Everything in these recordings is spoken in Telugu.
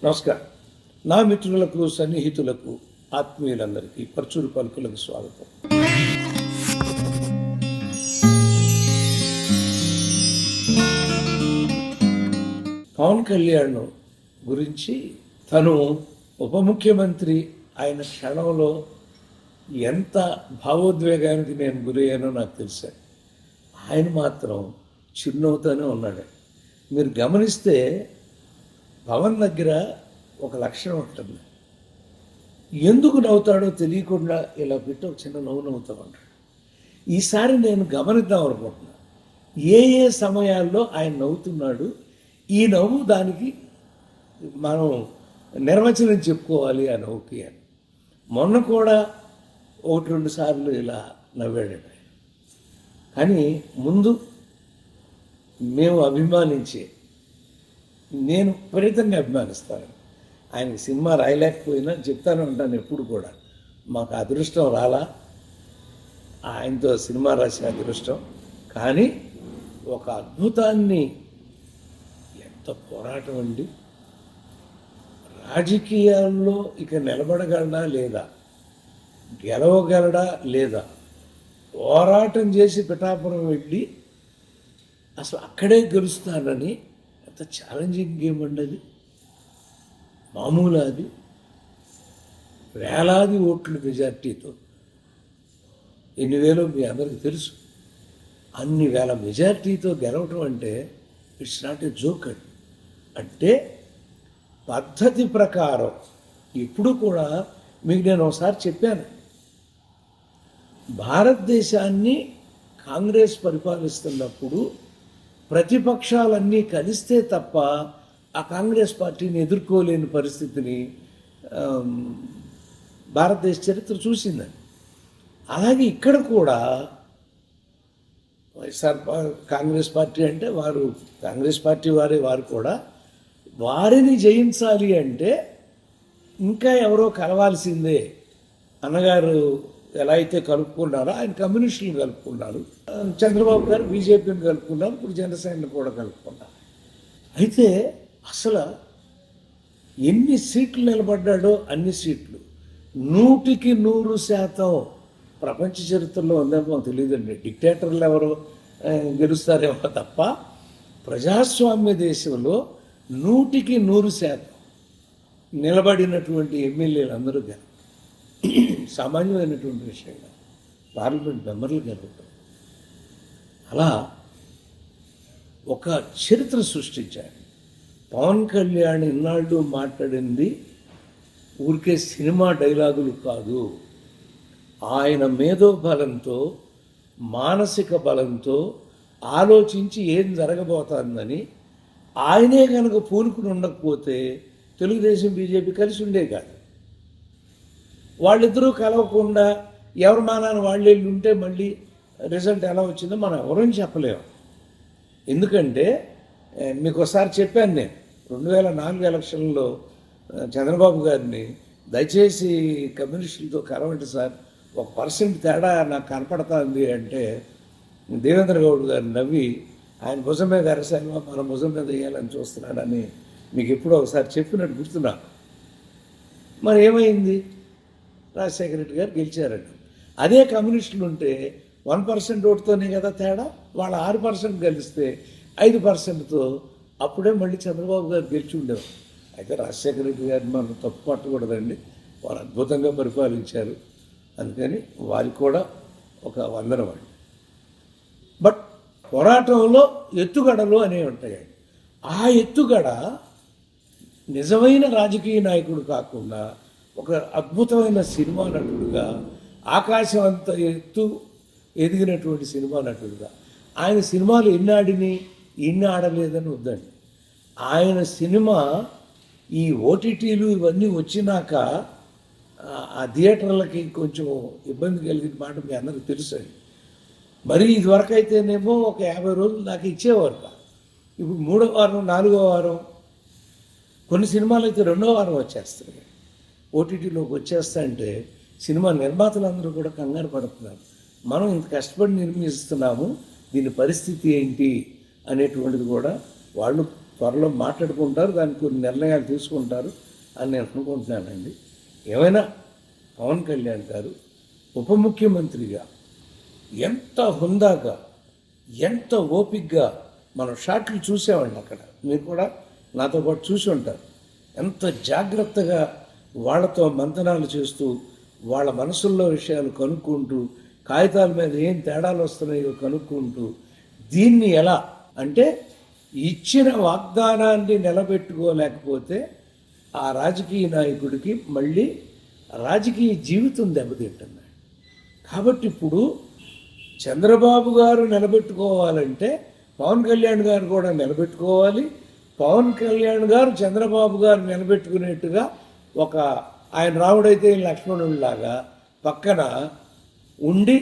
నమస్కారం. నా మిత్రులకు, సన్నిహితులకు, ఆత్మీయులందరికీ పరచూరు పలుకులకు స్వాగతం. పవన్ కళ్యాణ్ గురించి తను ఉప ముఖ్యమంత్రి ఆయన క్షణంలో ఎంత భావోద్వేగానికి నేను గురయ్యానో నాకు తెలుసా. ఆయన మాత్రం చిరునవ్వుతూనే ఉన్నాడు. మీరు గమనిస్తే పవన్ దగ్గర ఒక లక్షణం ఉంటుంది. ఎందుకు నవ్వుతాడో తెలియకుండా ఇలా పెట్టి ఒక చిన్న నవ్వు నవ్వుతూ ఉంటాడు. ఈసారి నేను గమనిద్దాం అనుకుంటున్నా, ఏ సమయాల్లో ఆయన నవ్వుతున్నాడు, ఈ నవ్వు దానికి మనం నిర్వచనం చెప్పుకోవాలి ఆ నవ్వుకి అని. మొన్న కూడా 1-2 సార్లు ఇలా నవ్వాడు. కానీ ముందు మేము అభిమానించే, నేను విపరీతంగా అభిమానిస్తాను. ఆయనకి సినిమా రాయలేకపోయినా చెప్తాను అంటాను ఎప్పుడు కూడా, మాకు అదృష్టం రాలా ఆయనతో సినిమా రాసే అదృష్టం. కానీ ఒక అద్భుతాన్ని, ఎంత పోరాటం అండి, రాజకీయాల్లో ఇక నిలబడగలడా లేదా, గెలవగలడా లేదా, పోరాటం చేసి పిఠాపురం వెళ్ళి అసలు అక్కడే గెలుస్తానని ఎంత ఛాలెంజింగ్ గేమ్ అండి అది. మామూలు అది వేలాది ఓట్ల మెజార్టీతో, ఎన్ని వేలో మీ అందరికీ తెలుసు, అన్ని వేల మెజార్టీతో గెలవటం అంటే ఇట్స్ నాట్ ఏ జోక్ అండి. అంటే పద్ధతి ప్రకారం ఇప్పుడు కూడా మీకు నేను ఒకసారి చెప్పాను, భారతదేశాన్ని కాంగ్రెస్ పరిపాలిస్తున్నప్పుడు ప్రతిపక్షాలన్నీ కలిస్తే తప్ప ఆ కాంగ్రెస్ పార్టీని ఎదుర్కోలేని పరిస్థితిని భారతదేశ చరిత్ర చూసిందని. అలాగే ఇక్కడ కూడా వైఎస్ఆర్ కాంగ్రెస్ పార్టీ అంటే వారు కాంగ్రెస్ పార్టీ వారు కూడా వారిని జయించాలి అంటే ఇంకా ఎవరో కలవాల్సిందే. అన్నగారు ఎలా అయితే కలుపుకున్నారో ఆయన కమ్యూనిస్టులను కలుపుకున్నారు, చంద్రబాబు గారు బీజేపీని కలుపుకున్నారు, ఇప్పుడు జనసేనను కూడా కలుపుకున్నారు. అయితే అసలు ఎన్ని సీట్లు నిలబడ్డాడో అన్ని సీట్లు 100% ప్రపంచ చరిత్రలో ఉందేమో తెలియదండి. డిక్టేటర్లు ఎవరో గెలుస్తారేమో తప్ప ప్రజాస్వామ్య దేశంలో 100% నిలబడినటువంటి ఎమ్మెల్యేలు అందరూ సామాన్యమైనటువంటి విషయంగా పార్లమెంట్ మెంబర్లు గెలవటం, అలా ఒక చరిత్ర సృష్టించారు. పవన్ కళ్యాణ్ ఇన్నాళ్ళు మాట్లాడింది ఊరికే సినిమా డైలాగులు కాదు, ఆయన మేధోబలంతో, మానసిక బలంతో ఆలోచించి ఏం జరగబోతుందని. ఆయనే కనుక పూనుకుని ఉండకపోతే తెలుగుదేశం బీజేపీ కలిసి ఉండే కాదు. వాళ్ళిద్దరూ కలవకుండా ఎవరి మానాన్ని వాళ్ళు వెళ్ళి ఉంటే మళ్ళీ రిజల్ట్ ఎలా వచ్చిందో మనం ఎవరని చెప్పలేము. ఎందుకంటే మీకు ఒకసారి చెప్పాను నేను, 2004 ఎలక్షన్లో చంద్రబాబు గారిని దయచేసి కమ్యూనిస్టులతో కలవండి సార్, 1% తేడా నాకు కనపడుతుంది అంటే దేవేంద్ర గౌడ్ గారు నవ్వి ఆయన భుజం మీద అరసాను, మన భుజం మీద వేయాలని చూస్తున్నాడని మీకు ఎప్పుడో ఒకసారి చెప్పినట్టు గుర్తున్నా. మరి ఏమైంది, రాజశేఖర రెడ్డి గారు గెలిచారండి. అదే కమ్యూనిస్టులు ఉంటే 1% ఓటుతోనే కదా తేడా, వాళ్ళ 6% గెలిస్తే 5%తో అప్పుడే మళ్ళీ చంద్రబాబు గారు గెలిచి ఉండేవారు. అయితే రాజశేఖర రెడ్డి గారిని మనం తప్పు పట్టకూడదండి, వారు అద్భుతంగా పరిపాలించారు, అందుకని వారికి కూడా ఒక వందనమండి. బట్ పోరాటంలో ఎత్తుగడలు అనేవి ఉంటాయి. ఆ ఎత్తుగడ నిజమైన రాజకీయ నాయకుడు కాకుండా ఒక అద్భుతమైన సినిమా నటుడుగా, ఆకాశం అంత ఎత్తు ఎదిగినటువంటి సినిమా నటుడుగా, ఆయన సినిమాలు ఎన్ని ఆడిని ఎన్ని ఆడలేదని వద్దండి. ఆయన సినిమా ఈ ఓటీటీలు ఇవన్నీ వచ్చినాక ఆ థియేటర్లకి కొంచెం ఇబ్బంది కలిగిన మాట మీ అందరికీ తెలుసండి. మరి ఇదివరకు అయితేనేమో ఒక 50 రోజులు దాకా ఇచ్చేవారు కాదు. ఇప్పుడు 3వ వారం 4వ వారం, కొన్ని సినిమాలు అయితే 2వ వారం వచ్చేస్తున్నాయి, ఓటీటీలోకి వచ్చేస్తాయంటే సినిమా నిర్మాతలందరూ కూడా కంగారు పడుతున్నారు. మనం ఇంత కష్టపడి నిర్మిస్తున్నాము, దీని పరిస్థితి ఏంటి అనేటువంటిది కూడా వాళ్ళు త్వరలో మాట్లాడుకుంటారు, దానికి కొన్ని నిర్ణయాలు తీసుకుంటారు అని నేను అనుకుంటున్నానండి. ఏమైనా పవన్ కళ్యాణ్ గారు ఉప ముఖ్యమంత్రిగా ఎంత హుందాగా, ఎంత ఓపికగా, మనం షాట్లు చూసామండి అక్కడ, మీరు కూడా నాతో పాటు చూసి ఉంటారు. ఎంత జాగ్రత్తగా వాళ్ళతో మంతనాలు చేస్తూ, వాళ్ళ మనసుల్లో విషయాలు కనుక్కుంటూ, కాగితాల మీద ఏం తేడాలు వస్తున్నాయో కనుక్కుంటూ, దీన్ని ఎలా అంటే ఇచ్చిన వాగ్దానాన్ని నిలబెట్టుకోలేకపోతే ఆ రాజకీయ నాయకుడికి మళ్ళీ రాజకీయ జీవితం దెబ్బతింటుంది. కాబట్టి ఇప్పుడు చంద్రబాబు గారు నిలబెట్టుకోవాలంటే పవన్ కళ్యాణ్ గారు కూడా నిలబెట్టుకోవాలి. పవన్ కళ్యాణ్ గారు చంద్రబాబు గారు నిలబెట్టుకునేట్టుగా ఒక ఆయన రాముడైతే లక్ష్మణుడిలాగా పక్కన ఉండి,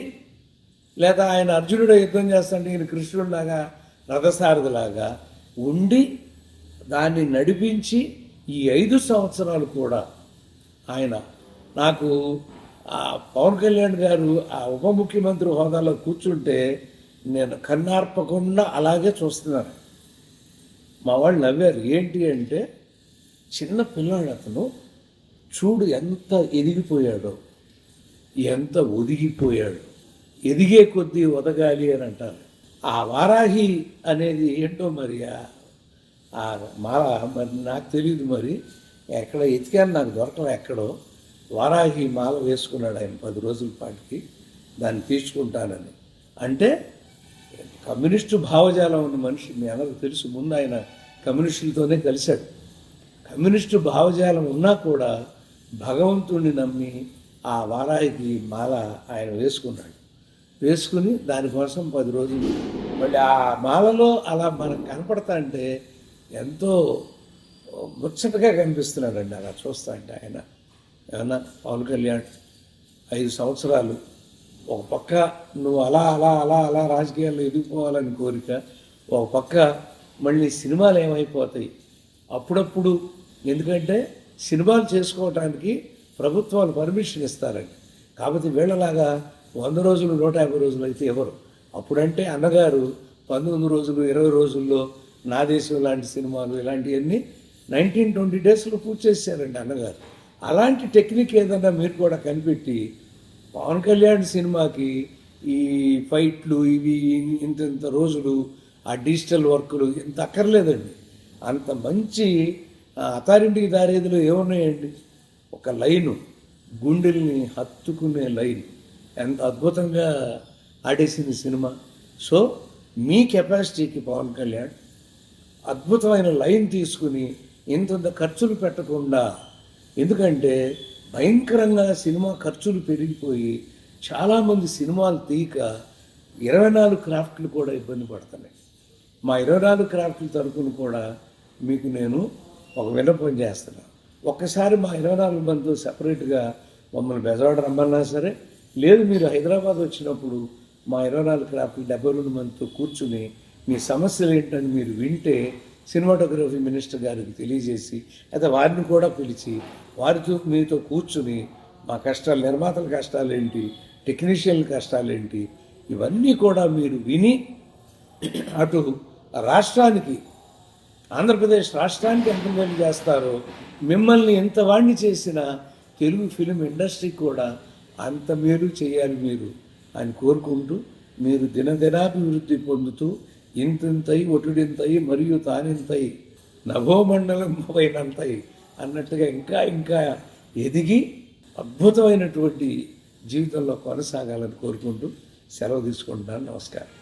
లేదా ఆయన అర్జునుడు యుద్ధం చేస్తుంటే ఈయన కృష్ణుడిలాగా రథసారథిలాగా ఉండి దాన్ని నడిపించి ఈ 5 సంవత్సరాలు కూడా ఆయన నాకు పవన్ కళ్యాణ్ గారు ఆ ఉప ముఖ్యమంత్రి హోదాలో కూర్చుంటే నేను కన్నార్పకుండా అలాగే చూస్తున్నాను. మా వాళ్ళు నవ్వారు. ఏంటి అంటే, చిన్న పిల్లాడు అతను, చూడు ఎంత ఎదిగిపోయాడో, ఎంత ఒదిగిపోయాడు, ఎదిగే కొద్దీ ఒదగాలి అని అంటారు. ఆ వారాహి అనేది ఏంటో మరి, ఆ మాల మరి నాకు తెలియదు, మరి ఎక్కడ ఎతికాను, నాకు దొరకలే. ఎక్కడో వారాహి మాల వేసుకున్నాడు ఆయన 10 రోజుల పాటికి, దాన్ని తీర్చుకుంటానని. అంటే కమ్యూనిస్టు భావజాలం ఉన్న మనిషి, మీ అందరికీ తెలుసు. ముందు ఆయన కమ్యూనిస్టులతోనే కలిశాడు. కమ్యూనిస్టు భావజాలం ఉన్నా కూడా భగవంతుడిని నమ్మి ఆ వారాహికి మాల ఆయన వేసుకున్నాడు. వేసుకుని దానికోసం 10 రోజులు మళ్ళీ ఆ మాలలో అలా మనకు కనపడతా అంటే ఎంతో ముచ్చటగా కనిపిస్తున్నాడండి అలా చూస్తా అంటే ఆయన. ఏమన్నా పవన్ కళ్యాణ్ 5 సంవత్సరాలు ఒక పక్క నువ్వు అలా అలా అలా అలా రాజకీయాల్లో ఎదిగిపోవాలని కోరిక, ఒక పక్క మళ్ళీ సినిమాలు ఏమైపోతాయి అప్పుడప్పుడు. ఎందుకంటే సినిమాలు చేసుకోవటానికి ప్రభుత్వాలు పర్మిషన్ ఇస్తారండి. కాబట్టి వీళ్ళలాగా 100 రోజులు 150 రోజులు అయితే ఎవరు. అప్పుడంటే అన్నగారు 19 రోజులు 20 రోజుల్లో నా దేశం లాంటి సినిమాలు ఇలాంటివన్నీ 19-20 డేస్లో పూర్తి చేశారండి అన్నగారు. అలాంటి టెక్నిక్ ఏదన్నా మీరు కూడా కనిపెట్టి పవన్ కళ్యాణ్ సినిమాకి ఈ ఫైట్లు ఇవి ఇంత రోజులు, ఆ డిజిటల్ వర్కులు ఇంత అక్కర్లేదండి. అంత మంచి అతారింటికి దారేదిలో ఏమున్నాయండి, ఒక లైను, గుండెల్ని హత్తుకునే లైన్, ఎంత అద్భుతంగా ఆడేసింది సినిమా. సో మీ కెపాసిటీకి పవన్ కళ్యాణ్ అద్భుతమైన లైన్ తీసుకుని ఇంత ఖర్చులు పెట్టకుండా, ఎందుకంటే భయంకరంగా సినిమా ఖర్చులు పెరిగిపోయి చాలామంది సినిమాలు తీయక 24 క్రాఫ్ట్లు కూడా ఇబ్బంది పడుతున్నాయి. మా 24 క్రాఫ్ట్ల తరపున కూడా మీకు నేను ఒక విన్నపం చేస్తున్నాను. ఒక్కసారి మా 24 మందితో సపరేట్గా మమ్మల్ని బెజవాడ రమ్మన్నా సరే, లేదు మీరు హైదరాబాద్ వచ్చినప్పుడు మా 24 క్రాఫ్ట్లు 72 మందితో కూర్చుని మీ సమస్యలు ఏంటని మీరు వింటే సినిమాటోగ్రఫీ మినిస్టర్ గారికి తెలియజేసి, అయితే వారిని కూడా పిలిచి వారితో మీతో కూర్చుని మా కష్టాలు, నిర్మాతల కష్టాలు ఏంటి, టెక్నీషియన్ల కష్టాలు ఏంటి, ఇవన్నీ కూడా మీరు విని అటు రాష్ట్రానికి, ఆంధ్రప్రదేశ్ రాష్ట్రానికి ఎంత మేలు చేస్తారో, మిమ్మల్ని ఎంత వాణ్ణి చేసిన తెలుగు ఫిలిం ఇండస్ట్రీ కూడా అంత మేలు చేయాలి మీరు అని కోరుకుంటూ, మీరు దినదినాభివృద్ధి పొందుతూ ఇంతింతై ఒటుడింతై మరియు తానింతై నభోమండలం పోయినంతై అన్నట్టుగా ఇంకా ఇంకా ఎదిగి అద్భుతమైనటువంటి జీవితంలో కొనసాగాలని కోరుకుంటూ సెలవు తీసుకుంటున్నాను. నమస్కారం.